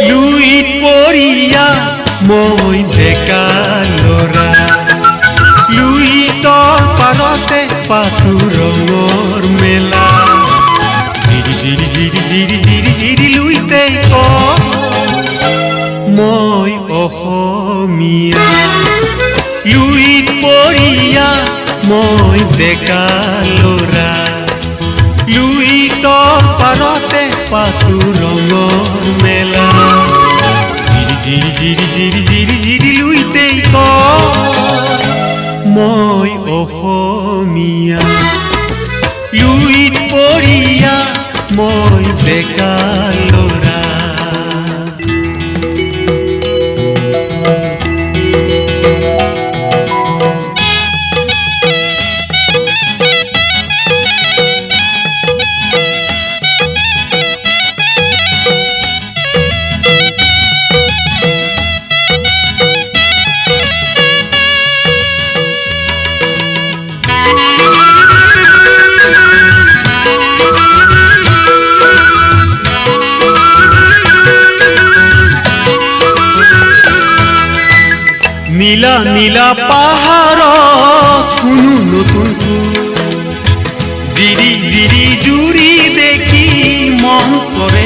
লুইত পৰিয়া মই ডেকা ল'ৰা লুইতৰ পাৰতে পাতো ৰঙৰ মেলা জিৰি জিৰি জিৰি জিৰি জিৰি জিৰি লুইতে মই অসমীয়া লুইত পৰিয়া মই ডেকা ল'ৰা লুইতৰ পাৰতে পাতো ৰঙৰ মেলা জিৰি জিৰি জিৰি জিৰি জিৰি লুইতে মই অসমীয়া লুইত পৰিয়া মই ডেকা ল'ৰা নীলা নীলা পাহাৰত কোনো নতুন জিৰি জিৰি জুৰি দেখি মন কৰে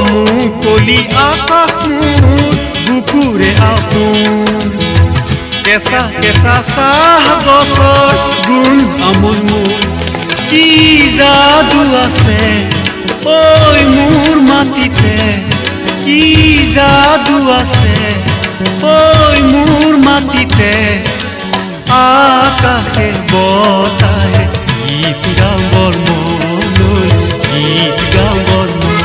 মুকলি আকাশ মোৰ বুকুৰে আপোন কেঁচা কেঁচা চাহ গছৰ গুণ আমোল মোৰ কি যাদু আছে ঐ মোৰ মাটিতে কি যাদু আছে ঐ মোৰ মাটিতে আকাশে বতাহে গীত গাবৰ মনলৈ গীত গাবৰ মন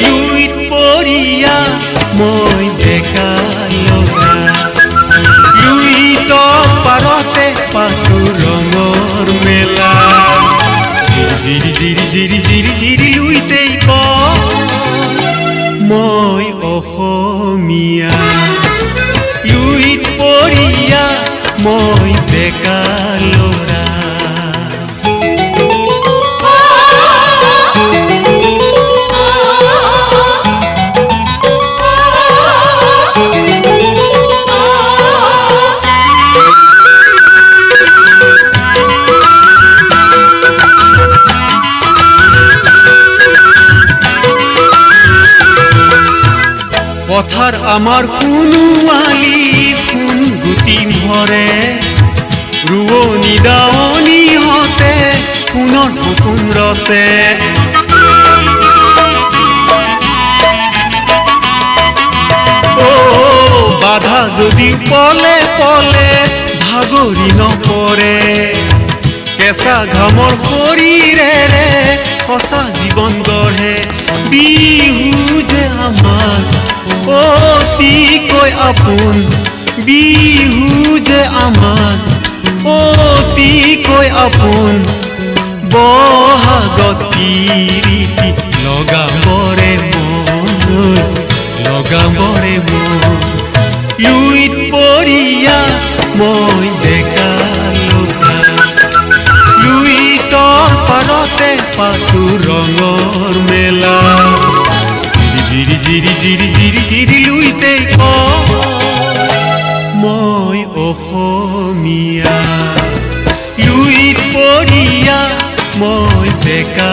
লুইত পৰিয়া মই ডেকা ল'ৰা লুইতৰ পাৰতে পাতো ৰঙৰ মেলা জিৰি জিৰি জিৰি জিৰি জিৰি লুইতে মই অসমীয়া লুইত পৰিয়া মই ডেকা ল'ৰা পথাৰ আমাৰ সোণোৱালী সোণ গুটি ভৰে ৰোৱনী দাৱনীহঁতে সোণৰ সপোন ৰচে বাধা যদিও পলে পলে ভাগৰি নপৰে কেঁচা ঘামৰ শৰীৰেৰে সঁচা জীৱন গঢ়ে বিহু যে আমাৰ অতিকৈ আপোন বিহু যে আমাৰ অতিকৈ আপোন বহাগত কিৰিটি লগাবৰে মন লগাবৰে মন লুইত পৰিয়া মই ডেকা ল'ৰা লুইতৰ পাৰতে পাতো ৰঙৰ মেলা জিৰি জিৰি জিৰি জিৰি জিৰি লুইতে মই অসমীয়া লুইত পৰিয়া মই ডেকা